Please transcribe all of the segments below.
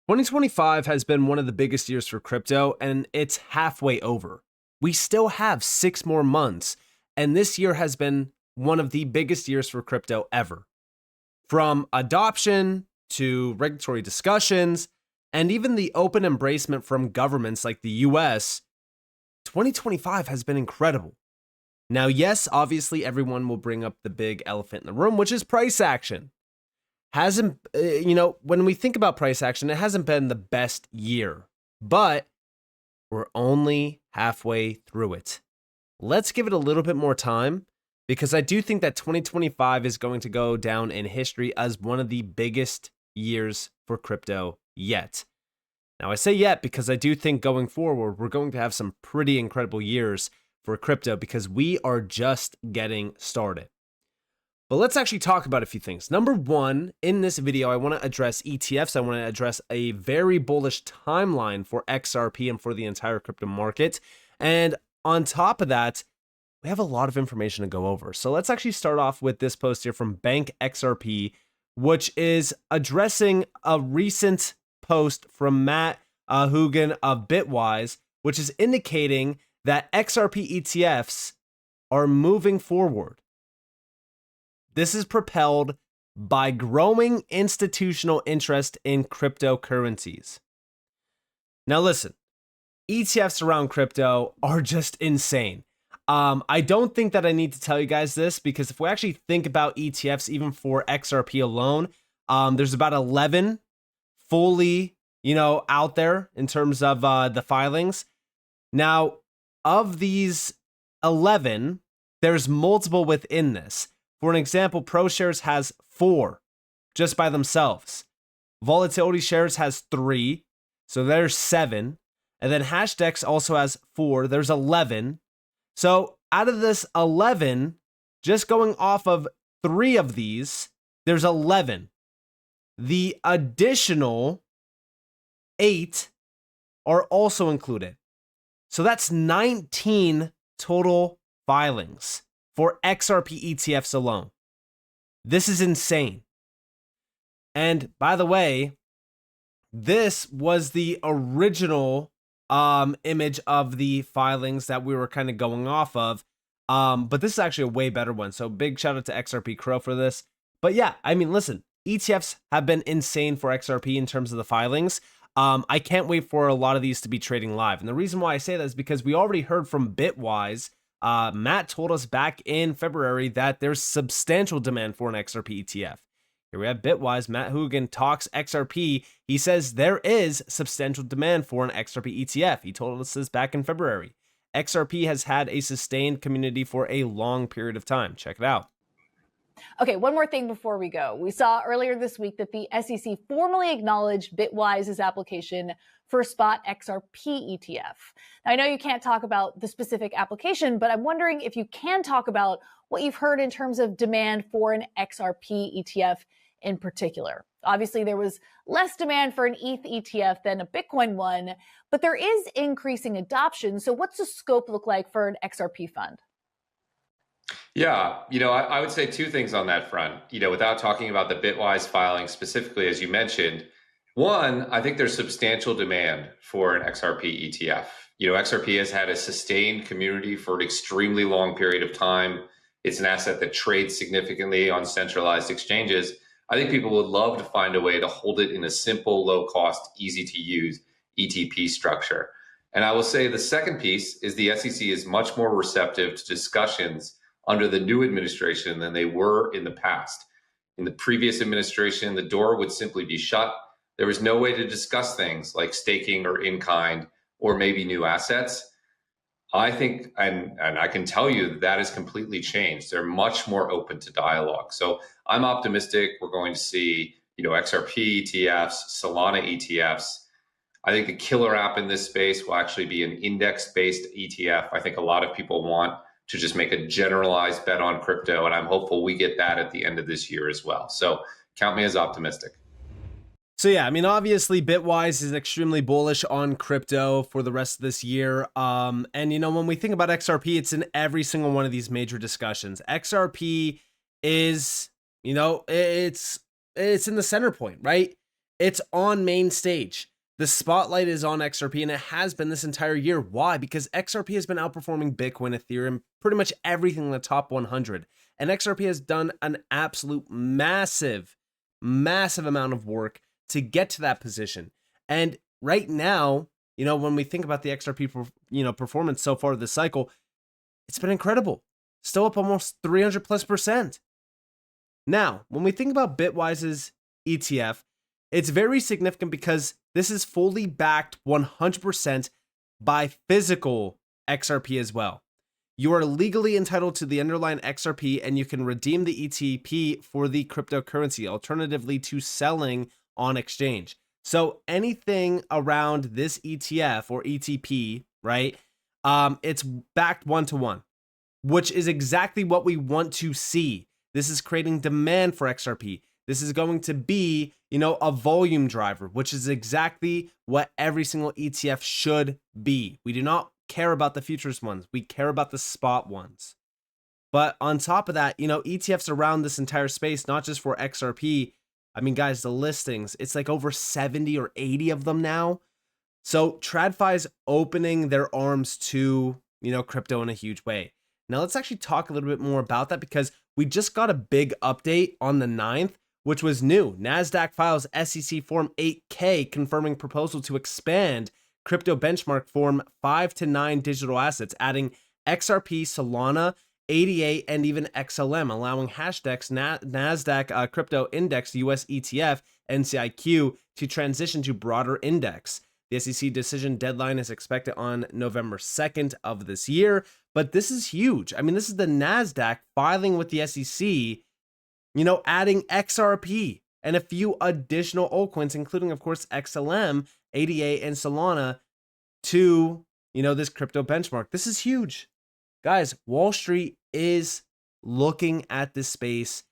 2025 has been one of the biggest years for crypto, and it's halfway over. We still have 6 more months, and this year has been one of the biggest years for crypto ever. From adoption to regulatory discussions, and even the open embracement from governments like the US, 2025 has been incredible. Now, yes, obviously everyone will bring up the big elephant in the room, which is price action. When we think about price action, it hasn't been the best year, but we're only halfway through it. Let's give it a little bit more time, because I do think that 2025 is going to go down in history as one of the biggest years for crypto yet. Now, I say yet because I do think going forward, we're going to have some pretty incredible years for crypto because we are just getting started. But let's actually talk about a few things. Number one, in this video, I want to address ETFs. I want to address a very bullish timeline for XRP and for the entire crypto market. And on top of that, we have a lot of information to go over. So let's actually start off with this post here from Bank XRP, which is addressing a recent post from Matt Hoogan of Bitwise, which is indicating that XRP ETFs are moving forward. This is propelled by growing institutional interest in cryptocurrencies. Now listen, ETFs around crypto are just insane. I don't think that I need to tell you guys this, because if we actually think about ETFs, even for XRP alone, there's about 11 fully, out there in terms of the filings. Now, of these 11, there's multiple within this. For an example, ProShares has 4 just by themselves. Volatility Shares has 3, so there's 7. And then Hashdex also has 4, there's 11. So out of this 11, just going off of 3 of these, there's 11. The additional 8 are also included. So that's 19 total filings for XRP ETFs alone. This is insane. And by the way, this was the original image of the filings that we were kind of going off of. But this is actually a way better one. So big shout out to XRP Crow for this. But yeah, I mean, listen, ETFs have been insane for XRP in terms of the filings. I can't wait for a lot of these to be trading live. And the reason why I say that is because we already heard from Bitwise. Matt told us back in February that there's substantial demand for an XRP ETF. Here we have Bitwise. Matt Hoogan talks XRP. He says there is substantial demand for an XRP ETF. He told us this back in February. XRP has had a sustained community for a long period of time. Check it out. Okay, one more thing before we go. We saw earlier this week that the SEC formally acknowledged Bitwise's application for a spot XRP ETF. Now, I know you can't talk about the specific application, but I'm wondering if you can talk about what you've heard in terms of demand for an XRP ETF in particular. Obviously, there was less demand for an ETH ETF than a Bitcoin one, but there is increasing adoption. So what's the scope look like for an XRP fund? Yeah, I would say 2 things on that front, without talking about the Bitwise filing specifically, as you mentioned. One, I think there's substantial demand for an XRP ETF. XRP has had a sustained community for an extremely long period of time. It's an asset that trades significantly on centralized exchanges. I think people would love to find a way to hold it in a simple, low cost, easy to use ETP structure. And I will say the second piece is the SEC is much more receptive to discussions under the new administration than they were in the past. In the previous administration, the door would simply be shut. There was no way to discuss things like staking or in-kind or maybe new assets. I think, and I can tell you that has completely changed. They're much more open to dialogue. So I'm optimistic we're going to see, XRP ETFs, Solana ETFs. I think the killer app in this space will actually be an index-based ETF. I think a lot of people want to just make a generalized bet on crypto, and I'm hopeful we get that at the end of this year as well. So count me as optimistic. So yeah, I mean, obviously Bitwise is extremely bullish on crypto for the rest of this year. And when we think about XRP, it's in every single one of these major discussions. XRP is, it's in the center point, right? It's on main stage. The spotlight is on XRP, and it has been this entire year. Why? Because XRP has been outperforming Bitcoin, Ethereum, pretty much everything in the top 100. And XRP has done an absolute massive amount of work to get to that position. And right now, when we think about the XRP, performance so far this cycle, it's been incredible. Still up almost 300+%. Now, when we think about Bitwise's ETF, it's very significant because this is fully backed 100% by physical XRP as well. You are legally entitled to the underlying XRP, and you can redeem the ETP for the cryptocurrency, alternatively to selling on exchange. So anything around this ETF or ETP, right? It's backed 1-to-1, which is exactly what we want to see. This is creating demand for XRP. This is going to be, a volume driver, which is exactly what every single ETF should be. We do not care about the futures ones. We care about the spot ones. But on top of that, ETFs around this entire space, not just for XRP. I mean, guys, the listings, it's like over 70 or 80 of them now. So TradFi's opening their arms to, crypto in a huge way. Now let's actually talk a little bit more about that, because we just got a big update on the 9th, which was new. NASDAQ files SEC Form 8K confirming proposal to expand crypto benchmark Form 5 to 9 digital assets, adding XRP, Solana, ADA, and even XLM, allowing Hashdex NASDAQ Crypto Index US ETF NCIQ to transition to broader index. The SEC decision deadline is expected on November 2nd of this year, but this is huge. I mean, this is the NASDAQ filing with the SEC, adding XRP and a few additional altcoins, including, of course, XLM, ADA, and Solana to, this crypto benchmark. This is huge. Guys, Wall Street is looking at this space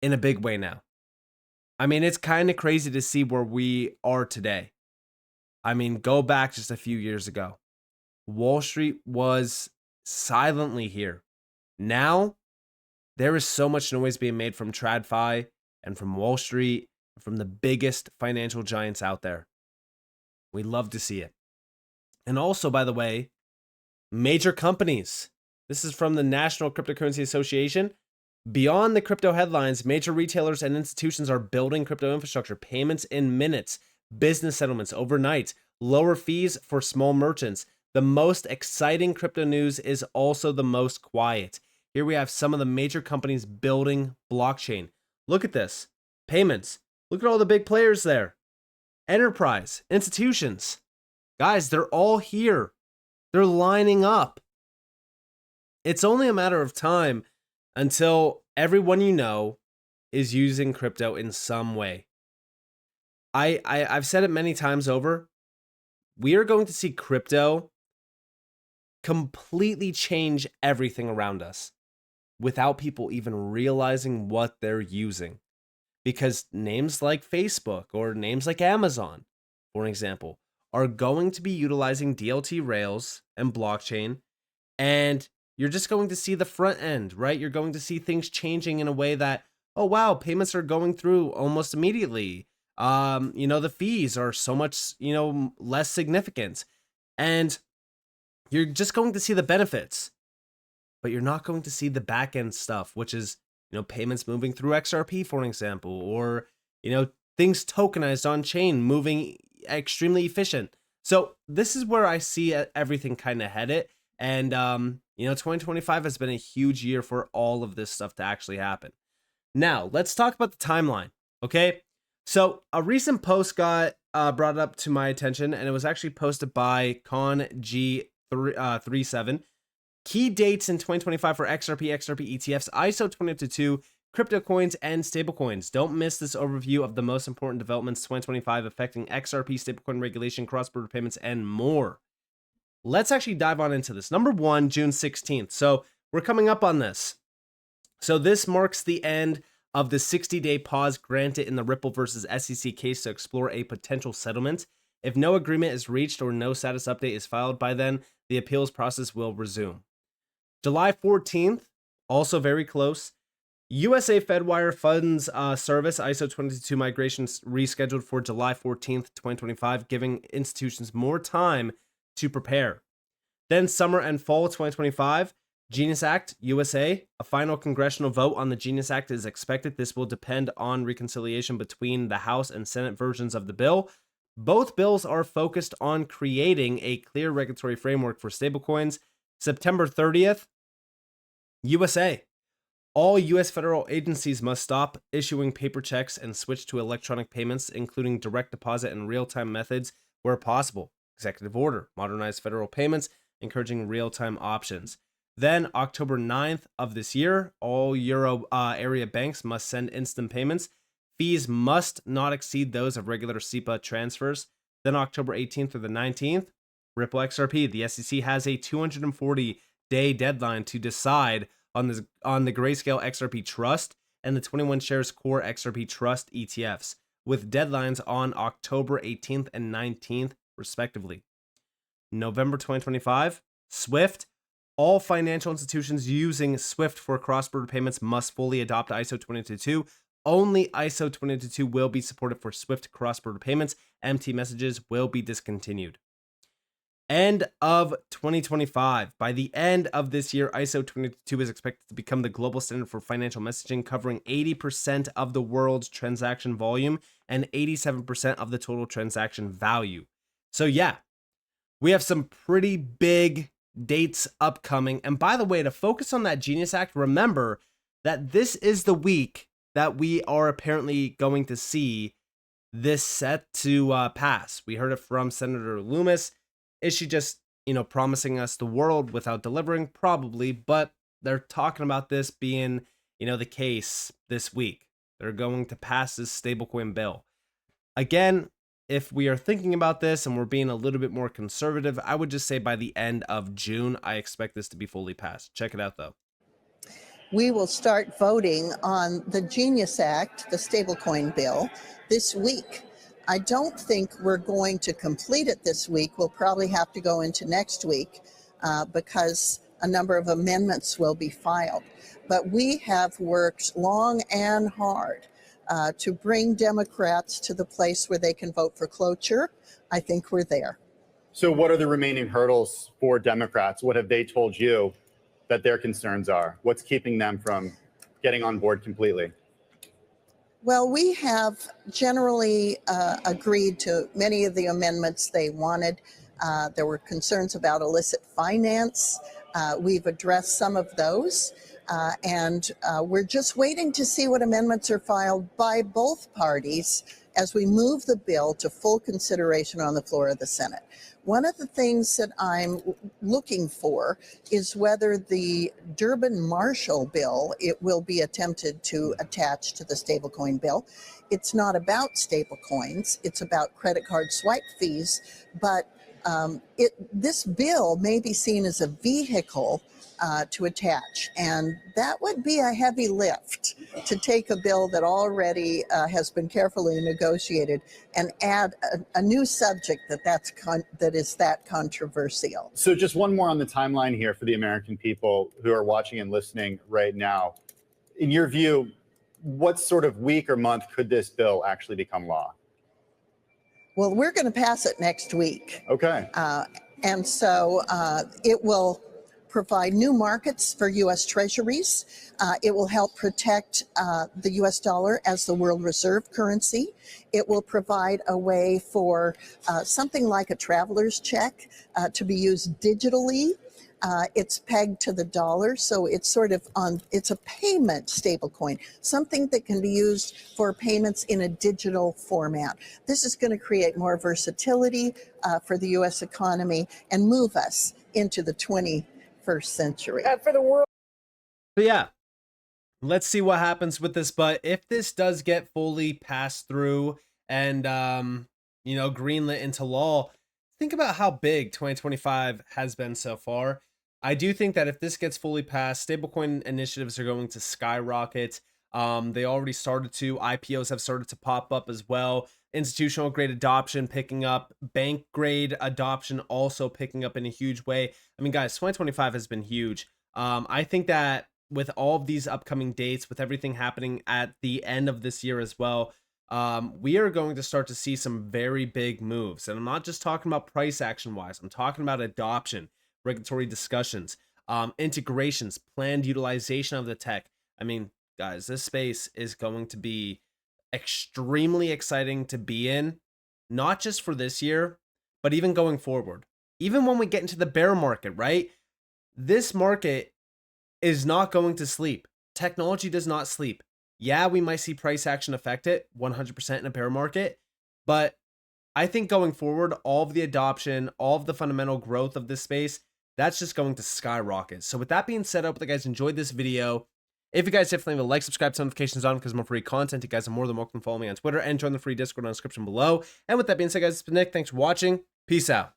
in a big way now. I mean, it's kind of crazy to see where we are today. I mean, go back just a few years ago. Wall Street was silently here. Now, there is so much noise being made from TradFi and from Wall Street, from the biggest financial giants out there. We love to see it. And also, by the way, major companies. This is from the National Cryptocurrency Association. Beyond the crypto headlines, major retailers and institutions are building crypto infrastructure, payments in minutes, business settlements overnight, lower fees for small merchants. The most exciting crypto news is also the most quiet. Here we have some of the major companies building blockchain. Look at this. Payments. Look at all the big players there. Enterprise, institutions. Guys, they're all here. They're lining up. It's only a matter of time until everyone is using crypto in some way. I've said it many times over. We are going to see crypto completely change everything around us without people even realizing what they're using. Because names like Facebook or names like Amazon, for example, are going to be utilizing DLT rails and blockchain, and you're just going to see the front end, right? You're going to see things changing in a way that, oh wow, payments are going through almost immediately. The fees are so much, less significant. And you're just going to see the benefits, but you're not going to see the back end stuff, which is, payments moving through XRP, for example, or, things tokenized on chain moving extremely efficient. So this is where I see everything kind of headed. And, 2025 has been a huge year for all of this stuff to actually happen. Now, let's talk about the timeline, okay? So a recent post got brought up to my attention, and it was actually posted by ConG37. Key dates in 2025 for XRP ETFs, ISO 2022, crypto coins, and stablecoins. Don't miss this overview of the most important developments 2025 affecting XRP, stablecoin regulation, cross-border payments, and more. Let's actually dive on into this. Number 1, June 16th. So we're coming up on this. So this marks the end of the 60-day pause granted in the Ripple versus SEC case to explore a potential settlement. If no agreement is reached or no status update is filed by then, the appeals process will resume. July 14th, also very close. USA Fedwire Funds Service ISO 22 migrations rescheduled for July 14th, 2025, giving institutions more time to prepare. Then summer and fall 2025, Genius Act USA. A final congressional vote on the Genius Act is expected. This will depend on reconciliation between the House and Senate versions of the bill. Both bills are focused on creating a clear regulatory framework for stablecoins. September 30th, USA. All U.S. federal agencies must stop issuing paper checks and switch to electronic payments, including direct deposit and real-time methods where possible. Executive order, modernize federal payments, encouraging real-time options. Then, October 9th of this year, all Euro area banks must send instant payments. Fees must not exceed those of regular SEPA transfers. Then, October 18th through the 19th, Ripple XRP. The SEC has a 240-day deadline to decide on the Grayscale XRP Trust and the 21 shares core XRP Trust ETFs, with deadlines on October 18th and 19th, respectively. November 2025, SWIFT. All financial institutions using SWIFT for cross-border payments must fully adopt ISO 222. Only ISO 222 will be supported for SWIFT cross-border payments. MT messages will be discontinued. End of 2025. By the end of this year, ISO 222 is expected to become the global standard for financial messaging, covering 80% of the world's transaction volume and 87% of the total transaction value. So yeah, we have some pretty big dates upcoming. And by the way, to focus on that Genius Act, remember that this is the week that we are apparently going to see this set to pass. We heard it from Senator Loomis. Is she just, promising us the world without delivering? Probably, but they're talking about this being, the case this week. They're going to pass this stablecoin bill. Again, if we are thinking about this and we're being a little bit more conservative, I would just say by the end of June, I expect this to be fully passed. Check it out, though. We will start voting on the Genius Act, the stablecoin bill, this week. I don't think we're going to complete it this week. We'll probably have to go into next week because a number of amendments will be filed. But we have worked long and hard to bring Democrats to the place where they can vote for cloture. I think we're there. So what are the remaining hurdles for Democrats? What have they told you that their concerns are? What's keeping them from getting on board completely? Well, we have generally agreed to many of the amendments they wanted. There were concerns about illicit finance. We've addressed some of those. And we're just waiting to see what amendments are filed by both parties as we move the bill to full consideration on the floor of the Senate. One of the things that I'm looking for is whether the Durbin-Marshall bill, it will be attempted to attach to the stablecoin bill. It's not about stablecoins, it's about credit card swipe fees, but this bill may be seen as a vehicle to attach, and that would be a heavy lift to take a bill that already has been carefully negotiated and add a new subject that is that controversial. So just one more on the timeline here for the American people who are watching and listening right now. In your view, what sort of week or month could this bill actually become law? Well, we're going to pass it next week. Okay. And so it will provide new markets for U.S. treasuries. It will help protect the U.S. dollar as the world reserve currency. It will provide a way for something like a traveler's check to be used digitally. It's pegged to the dollar, so it's it's a payment stablecoin, something that can be used for payments in a digital format. This is going to create more versatility for the U.S. economy and move us into the 21st century. For the world. So yeah, let's see what happens with this. But if this does get fully passed through and, greenlit into law, think about how big 2025 has been so far. I do think that if this gets fully passed, stablecoin initiatives are going to skyrocket. They already started to. IPOs have started to pop up as well. Institutional grade adoption picking up. Bank grade adoption also picking up in a huge way. I mean, guys, 2025 has been huge. I think that with all of these upcoming dates, with everything happening at the end of this year as well, we are going to start to see some very big moves. And I'm not just talking about price action wise, I'm talking about adoption, regulatory discussions, integrations, planned utilization of the tech. I mean, guys, this space is going to be extremely exciting to be in, not just for this year, but even going forward. Even when we get into the bear market, right? This market is not going to sleep. Technology does not sleep. Yeah, we might see price action affect it 100% in a bear market, but I think going forward, all of the adoption, all of the fundamental growth of this space, that's just going to skyrocket. So with that being said, I hope you guys enjoyed this video. If you guys definitely leave a like, subscribe, turn notifications on because more free content. You guys are more than welcome to follow me on Twitter and join the free Discord in the description below. And with that being said, guys, it's been Nick. Thanks for watching. Peace out.